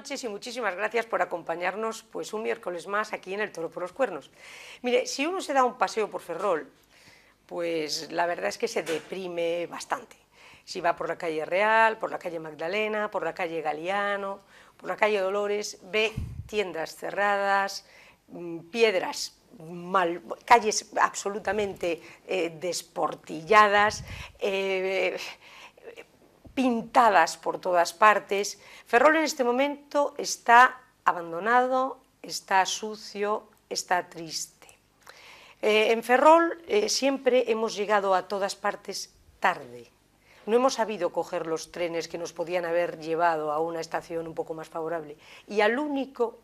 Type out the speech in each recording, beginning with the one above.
noches y muchísimas gracias por acompañarnos pues un miércoles más aquí en El Toro por los Cuernos. Mire, si uno se da un paseo por Ferrol, pues la verdad es que se deprime bastante. Si va por la calle Real, por la calle Magdalena, por la calle Galiano, por la calle Dolores, ve tiendas cerradas, piedras calles absolutamente desportilladas, pintadas por todas partes. Ferrol en este momento está abandonado, está sucio, está triste. En Ferrol siempre hemos llegado a todas partes tarde. No hemos sabido coger los trenes que nos podían haber llevado a una estación un poco más favorable. Y a lo único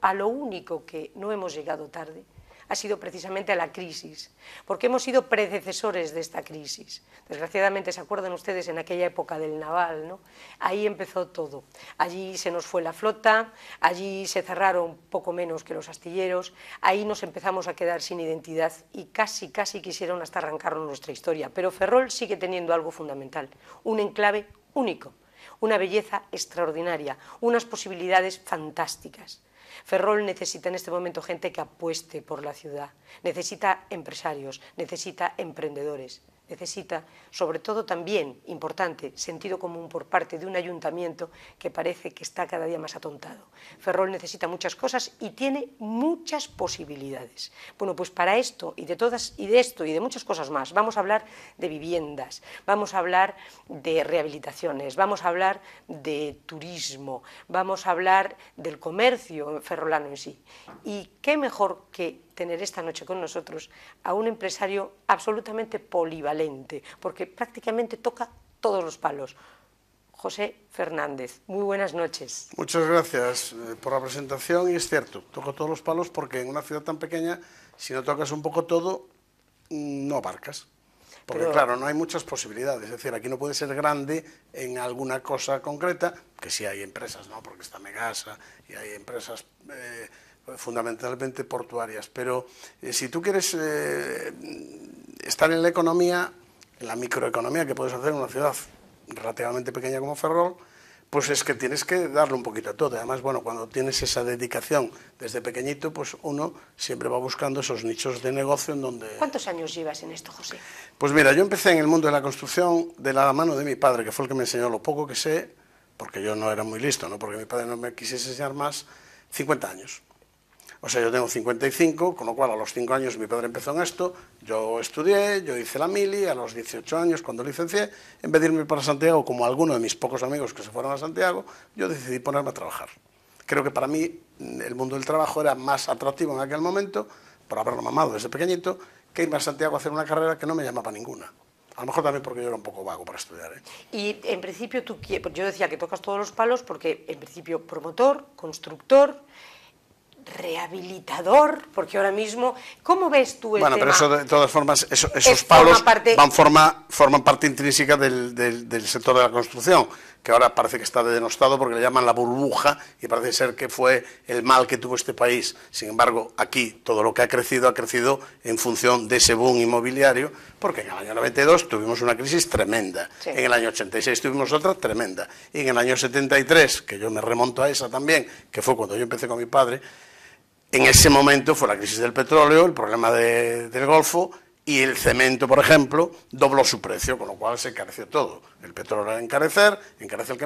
que no hemos llegado tarde ha sido precisamente a la crisis, porque hemos sido predecesores de esta crisis. Desgraciadamente, ¿se acuerdan ustedes en aquella época del naval, ¿no? Ahí empezó todo. Allí se nos fue la flota, allí se cerraron poco menos que los astilleros, ahí nos empezamos a quedar sin identidad y casi quisieron hasta arrancarnos nuestra historia. Pero Ferrol sigue teniendo algo fundamental, un enclave único, una belleza extraordinaria, unas posibilidades fantásticas. Ferrol necesita en este momento gente que apueste por la ciudad, necesita empresarios, necesita emprendedores, necesita, sobre todo también, importante, sentido común por parte de un ayuntamiento que parece que está cada día más atontado. Ferrol necesita muchas cosas y tiene muchas posibilidades. Bueno, pues para esto y de esto y de muchas cosas más vamos a hablar de viviendas, vamos a hablar de rehabilitaciones, vamos a hablar de turismo, vamos a hablar del comercio ferrolano en sí. Y qué mejor que tener esta noche con nosotros a un empresario absolutamente polivalente, porque prácticamente toca todos los palos. José Fernández, muy buenas noches. Muchas gracias por la presentación, y es cierto, toco todos los palos porque en una ciudad tan pequeña, si no tocas un poco todo, no abarcas. Porque claro, no hay muchas posibilidades, es decir, aquí no puede ser grande en alguna cosa concreta, que sí hay empresas, ¿no? Porque está Megasa y hay empresas fundamentalmente portuarias, pero si tú quieres estar en la economía, en la microeconomía que puedes hacer en una ciudad relativamente pequeña como Ferrol, pues es que tienes que darle un poquito a todo. Además, bueno, cuando tienes esa dedicación desde pequeñito, pues uno siempre va buscando esos nichos de negocio en donde... ¿Cuántos años llevas en esto, José? Pues mira, yo empecé en el mundo de la construcción de la mano de mi padre, que fue el que me enseñó lo poco que sé, porque yo no era muy listo, ¿no? Porque mi padre no me quisiese enseñar más, 50 años. O sea, yo tengo 55, con lo cual a los 5 años mi padre empezó en esto, yo estudié, yo hice la mili, a los 18 años cuando licencié, en vez de irme para Santiago, como alguno de mis pocos amigos que se fueron a Santiago, yo decidí ponerme a trabajar. Creo que para mí el mundo del trabajo era más atractivo en aquel momento, por haberlo mamado desde pequeñito, que irme a Santiago a hacer una carrera que no me llamaba ninguna. A lo mejor también porque yo era un poco vago para estudiar, ¿eh? Y en principio yo decía que tocas todos los palos porque en principio promotor, constructor, rehabilitador, porque ahora mismo, ¿cómo ves tú el tema? Bueno, pero eso de todas formas, esos palos forman parte intrínseca del sector de la construcción, que ahora parece que está denostado porque le llaman la burbuja y parece ser que fue el mal que tuvo este país. Sin embargo, aquí todo lo que ha crecido en función de ese boom inmobiliario, porque en el año 92 tuvimos una crisis tremenda, sí. En el año 86 tuvimos otra tremenda, y en el año 73, que yo me remonto a esa también, que fue cuando yo empecé con mi padre, en ese momento fue la crisis del petróleo, el problema del Golfo, y el cemento, por ejemplo, dobló su precio, con lo cual se encareció todo. El petróleo al encarecer, encarece el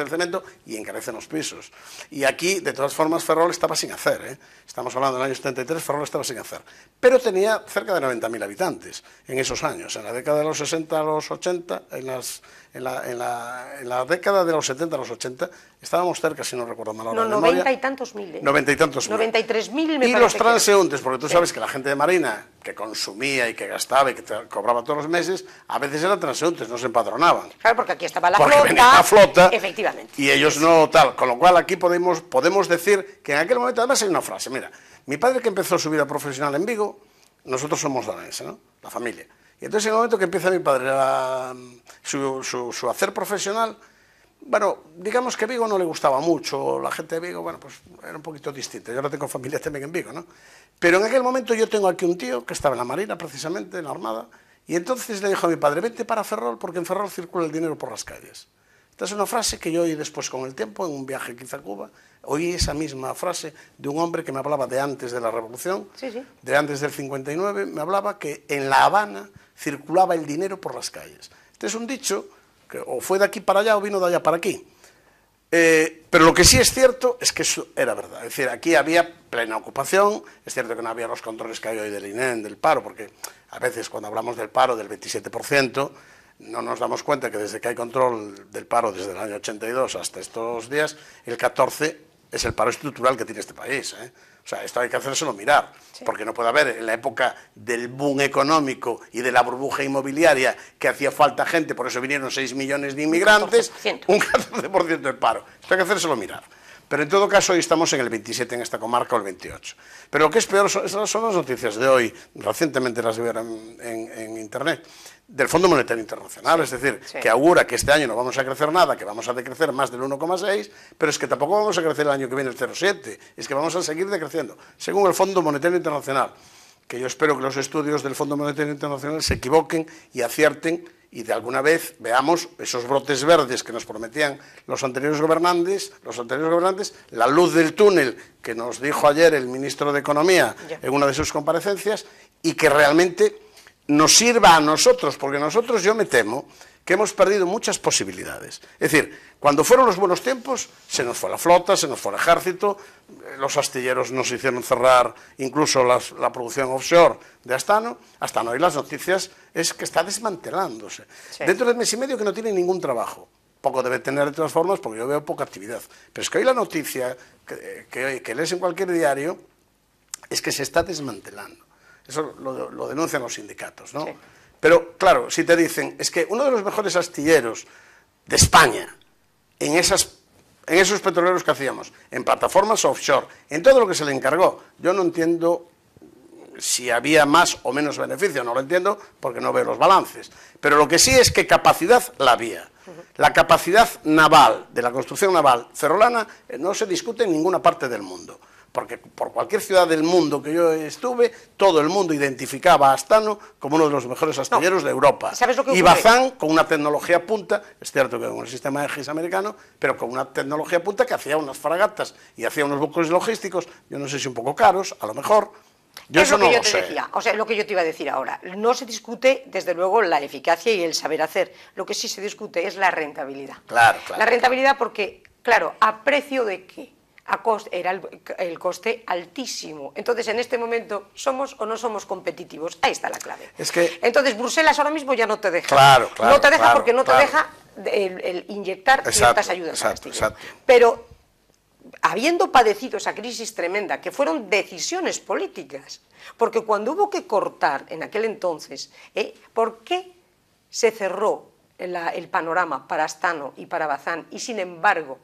cemento y encarecen los pisos. Y aquí, de todas formas, Ferrol estaba sin hacer, ¿eh? Estamos hablando del año 73, Ferrol estaba sin hacer. Pero tenía cerca de 90.000 habitantes en esos años, en la década de los 60 a los 80, en la década de los 70 a los 80, estábamos cerca, si no recuerdo mal ahora de memoria. 90 y tantos mil, ¿eh? 90 y tantos mil. 93.000 me parece. Y los transeúntes, porque tú sabes que la gente de Marina, que consumía y que gastaba y que te cobraba todos los meses, a veces eran transeúntes, no se empadronaban. Claro, porque aquí estaba la porque flota. Venía la flota. Efectivamente. Y ellos no tal. Con lo cual aquí podemos decir que en aquel momento, además hay una frase, mira, mi padre que empezó su vida profesional en Vigo, nosotros somos danenses, ¿no? La familia. Y entonces en el momento que empieza mi padre su hacer profesional, bueno, digamos que Vigo no le gustaba mucho, la gente de Vigo, bueno, pues era un poquito distinta. Yo ahora tengo familia también en Vigo, ¿no? Pero en aquel momento yo tengo aquí un tío que estaba en la Marina, precisamente, en la Armada, y entonces le dijo a mi padre, vete para Ferrol, porque en Ferrol circula el dinero por las calles. Esta es una frase que yo oí después con el tiempo, en un viaje quizá a Cuba, oí esa misma frase de un hombre que me hablaba de antes de la Revolución, de antes del 59, me hablaba que en La Habana circulaba el dinero por las calles. Este es un dicho que o fue de aquí para allá o vino de allá para aquí. Pero lo que sí es cierto es que eso era verdad. Es decir, aquí había plena ocupación, es cierto que no había los controles que hay hoy del INEM, del paro, porque a veces cuando hablamos del paro del 27%, no nos damos cuenta que desde que hay control del paro desde el año 82 hasta estos días, el 14% es el paro estructural que tiene este país. O sea, esto hay que hacérselo mirar, porque no puede haber en la época del boom económico y de la burbuja inmobiliaria que hacía falta gente, por eso vinieron 6 millones de inmigrantes, un 14% del paro. Esto hay que hacérselo mirar. Pero en todo caso hoy estamos en el 27 en esta comarca o el 28. Pero lo que es peor son las noticias de hoy, recientemente las vi en internet, del Fondo Monetario Internacional, es decir, que augura que este año no vamos a crecer nada, que vamos a decrecer más del 1,6, pero es que tampoco vamos a crecer el año que viene el 0,7, es que vamos a seguir decreciendo, según el Fondo Monetario Internacional, que yo espero que los estudios del Fondo Monetario Internacional se equivoquen y acierten y de alguna vez veamos esos brotes verdes que nos prometían los anteriores gobernantes, la luz del túnel que nos dijo ayer el ministro de Economía en una de sus comparecencias y que realmente nos sirva a nosotros, porque nosotros yo me temo que hemos perdido muchas posibilidades. Es decir, cuando fueron los buenos tiempos, se nos fue la flota, se nos fue el ejército, los astilleros nos hicieron cerrar incluso la producción offshore de Astano. Astano, hoy las noticias es que está desmantelándose. Dentro del mes y medio que no tiene ningún trabajo. Poco debe tener de todas formas, porque yo veo poca actividad. Pero es que hoy la noticia que lees en cualquier diario es que se está desmantelando. Eso lo denuncian los sindicatos, ¿no? Pero, claro, si te dicen, es que uno de los mejores astilleros de España, en esos petroleros que hacíamos, en plataformas offshore, en todo lo que se le encargó, yo no entiendo si había más o menos beneficio, no lo entiendo porque no veo los balances. Pero lo que sí es que capacidad la había. La capacidad naval, de la construcción naval ferrolana, no se discute en ninguna parte del mundo. Porque por cualquier ciudad del mundo que yo estuve, todo el mundo identificaba a Astano como uno de los mejores astilleros de Europa. Y Bazán, con una tecnología punta, es cierto que con el sistema Aegis americano, pero con una tecnología punta que hacía unas fragatas y hacía unos buques logísticos, yo no sé si un poco caros, a lo mejor. Yo eso no lo sé. Decía, o sea, lo que yo te iba a decir ahora. No se discute, desde luego, la eficacia y el saber hacer. Lo que sí se discute es la rentabilidad. Claro, claro. La rentabilidad porque, claro, ¿a precio de qué? Era el coste altísimo. Entonces, en este momento, ¿somos o no somos competitivos? Ahí está la clave. Entonces, Bruselas ahora mismo ya no te deja. No te deja porque no te deja el inyectar ciertas ayudas a Castilla. Pero, habiendo padecido esa crisis tremenda, que fueron decisiones políticas, porque cuando hubo que cortar en aquel entonces, ¿por qué se cerró el panorama para Astano y para Bazán y, sin embargo,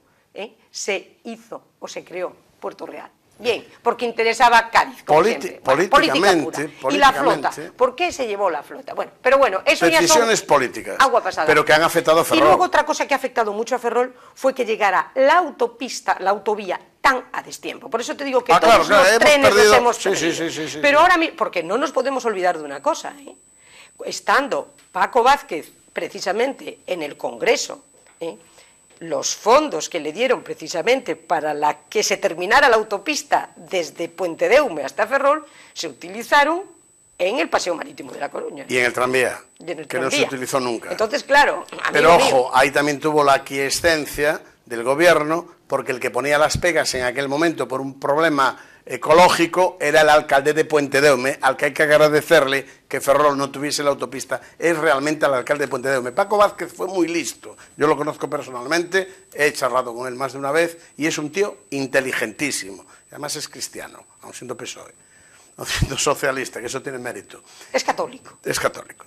se hizo o se creó Puerto Real? Bien, porque interesaba Cádiz, como siempre. Políticamente. Y la flota. ¿Por qué se llevó la flota? Bueno, pero bueno, eso ya son decisiones políticas, agua pasada. Pero que han afectado a Ferrol. Y luego otra cosa que ha afectado mucho a Ferrol fue que llegara la autopista, la autovía, tan a destiempo. Por eso te digo que todos los trenes los hemos perdido. Sí. Pero ahora, porque no nos podemos olvidar de una cosa, estando Paco Vázquez precisamente en el Congreso, los fondos que le dieron precisamente para que se terminara la autopista desde Puente de Eume hasta Ferrol, se utilizaron en el Paseo Marítimo de La Coruña. Y en el tranvía, que no se utilizó nunca. Entonces, claro... Pero ojo, ahí también tuvo la aquiescencia del gobierno, porque el que ponía las pegas en aquel momento por un problema ecológico era el alcalde de Puente de Eume, al que hay que agradecerle que Ferrol no tuviese la autopista, es realmente al alcalde de Puente de Eume. Paco Vázquez fue muy listo, yo lo conozco personalmente, he charlado con él más de una vez, y es un tío inteligentísimo, además es cristiano, aun siendo PSOE, aun siendo socialista, que eso tiene mérito. Es católico. Es católico.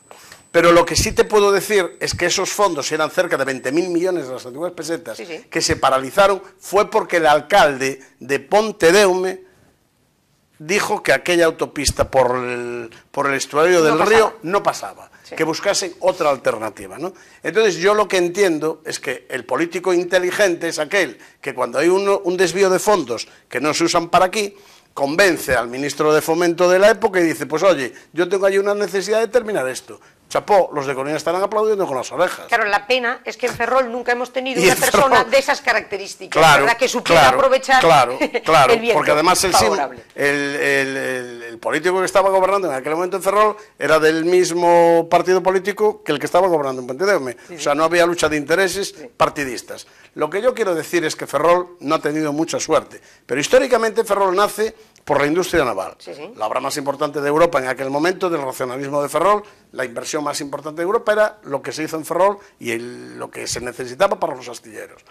Pero lo que sí te puedo decir es que esos fondos eran cerca de 20.000 millones de las antiguas pesetas, que se paralizaron, fue porque el alcalde de Puente de Eume dijo que aquella autopista por el estuario del río no pasaba, que buscasen otra alternativa, ¿no? Entonces yo lo que entiendo es que el político inteligente es aquel que cuando hay un desvío de fondos que no se usan para aquí, convence al ministro de Fomento de la época y dice, pues oye, yo tengo ahí una necesidad de terminar esto, chapó, los de Coruña estarán aplaudiendo con las orejas. Claro, la pena es que en Ferrol nunca hemos tenido una persona de esas características, claro, ¿verdad? Que supiera aprovechar el viento porque además el político que estaba gobernando en aquel momento en Ferrol era del mismo partido político que el que estaba gobernando en Pontedeume. O sea, no había lucha de intereses partidistas. Lo que yo quiero decir es que Ferrol no ha tenido mucha suerte, pero históricamente Ferrol nace por la industria naval. La obra más importante de Europa en aquel momento, del racionalismo de Ferrol, la inversión más importante de Europa era lo que se hizo en Ferrol y lo que se necesitaba para los astilleros.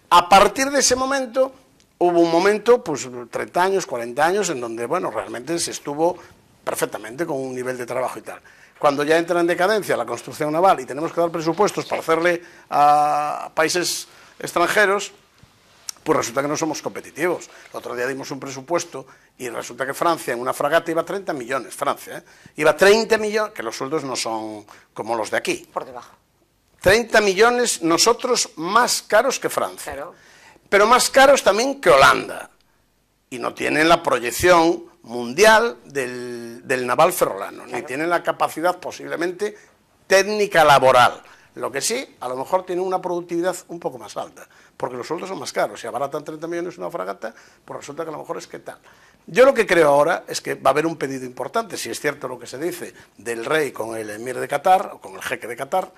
A partir de ese momento, hubo un momento, pues 30 años, 40 años, en donde, bueno, realmente se estuvo perfectamente con un nivel de trabajo y tal. Cuando ya entra en decadencia la construcción naval y tenemos que dar presupuestos para hacerle a países extranjeros, pues resulta que no somos competitivos. El otro día dimos un presupuesto y resulta que Francia en una fragata iba 30 millones, Francia, iba 30 millones, que los sueldos no son como los de aquí. Por debajo. 30 millones nosotros más caros que Francia. Claro. Pero más caros también que Holanda. Y no tienen la proyección mundial del naval ferrolano, ni tienen la capacidad posiblemente técnica laboral. Lo que sí, a lo mejor tiene una productividad un poco más alta, porque los sueldos son más caros. Si abaratan 30 millones una fragata, pues resulta que a lo mejor es que tal. Yo lo que creo ahora es que va a haber un pedido importante, si es cierto lo que se dice del rey con el emir de Qatar, o con el jeque de Qatar,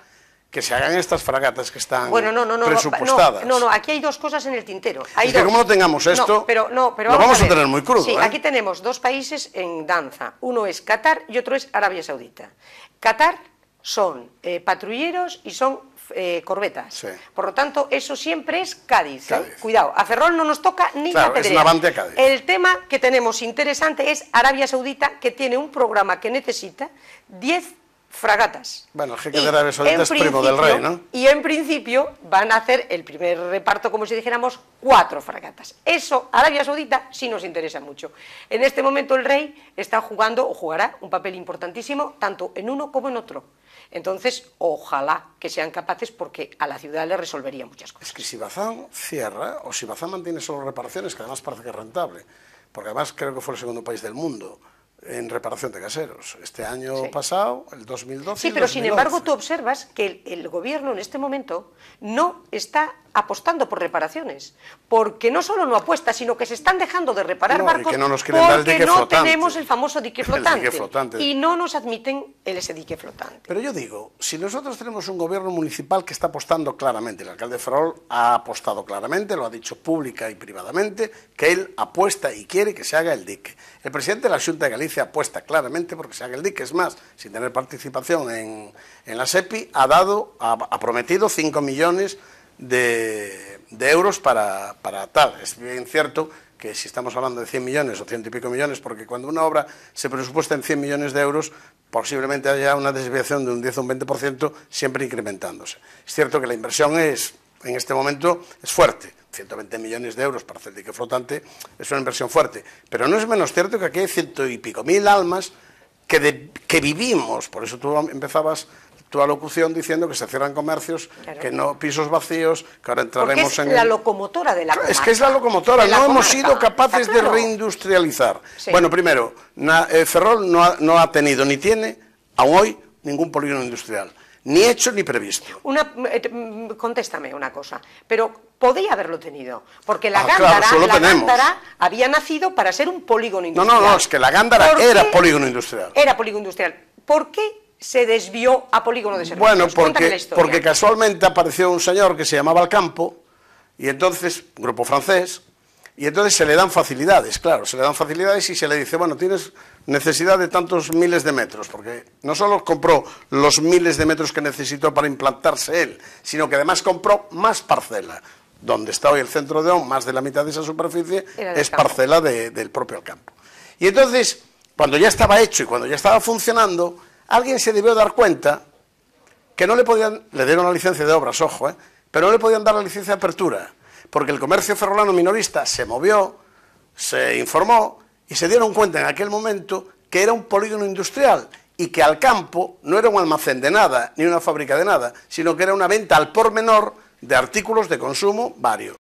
que se hagan estas fragatas que están presupuestadas. No, aquí hay dos cosas en el tintero. Es que como no tengamos esto, lo vamos a tener muy crudo. Sí, aquí tenemos dos países en danza. Uno es Qatar y otro es Arabia Saudita. Qatar son patrulleros y son corbetas. Sí. Por lo tanto, eso siempre es Cádiz. Cuidado, a Ferrol no nos toca ni la pedrea. Es Navante a Cádiz. El tema que tenemos interesante es Arabia Saudita, que tiene un programa que necesita 10 fragatas. Bueno, el jeque de Arabia Saudita es primo del rey, ¿no? Y en principio van a hacer el primer reparto, como si dijéramos, 4 fragatas. Eso, Arabia Saudita, sí nos interesa mucho. En este momento el rey está jugando, o jugará, un papel importantísimo, tanto en uno como en otro. Entonces, ojalá que sean capaces, porque a la ciudad le resolvería muchas cosas. Es que si Bazán cierra, o si Bazán mantiene solo reparaciones, que además parece que es rentable, porque además creo que fue el segundo país del mundo en reparación de gaseros. Este año pasado, el 2012. Sí, pero sin embargo tú observas que el gobierno en este momento no está apostando por reparaciones, porque no solo no apuesta, sino que se están dejando de reparar barcos porque no tenemos el famoso dique flotante, y no nos admiten ese dique flotante. Pero yo digo, si nosotros tenemos un gobierno municipal que está apostando claramente, el alcalde de Ferrol ha apostado claramente, lo ha dicho pública y privadamente, que él apuesta y quiere que se haga el dique. El presidente de la Xunta de Galicia apuesta claramente porque se haga el dique, es más, sin tener participación en la SEPI, ha prometido 5 millones de euros para tal. Es bien cierto que si estamos hablando de 100 millones o 100 y pico millones, porque cuando una obra se presupuesta en 100 millones de euros, posiblemente haya una desviación de un 10 o un 20%, siempre incrementándose. Es cierto que la inversión en este momento es fuerte. 120 millones de euros para hacer el dique flotante es una inversión fuerte, pero no es menos cierto que aquí hay 100 y pico mil almas que vivimos. Por eso tú empezabas tu alocución diciendo que se cierran comercios, que no, pisos vacíos, que ahora entraremos porque es la locomotora de la comarca. Es que es la locomotora, no hemos sido capaces de reindustrializar. Sí. Bueno, primero, Ferrol no ha tenido ni tiene, aún hoy, ningún polígono industrial. Ni hecho ni previsto. Contéstame una cosa, pero podría haberlo tenido, porque la Gándara había nacido para ser un polígono industrial. No, es que la Gándara era polígono industrial. Era polígono industrial. ¿Por qué se desvió a polígono de servicios? Bueno, porque casualmente apareció un señor que se llamaba Alcampo, y entonces, un grupo francés, y entonces se le dan facilidades, claro, se le dan facilidades y se le dice, bueno, tienes necesidad de tantos miles de metros, porque no solo compró los miles de metros que necesitó para implantarse él, sino que además compró más parcela. Donde está hoy el centro de ON, más de la mitad de esa superficie es parcela del propio Alcampo. Y entonces, cuando ya estaba hecho y cuando ya estaba funcionando, alguien se debió dar cuenta que no le podían, le dieron la licencia de obras, ojo, pero no le podían dar la licencia de apertura, porque el comercio ferrolano minorista se movió, se informó y se dieron cuenta en aquel momento que era un polígono industrial y que Alcampo no era un almacén de nada, ni una fábrica de nada, sino que era una venta al por menor de artículos de consumo varios.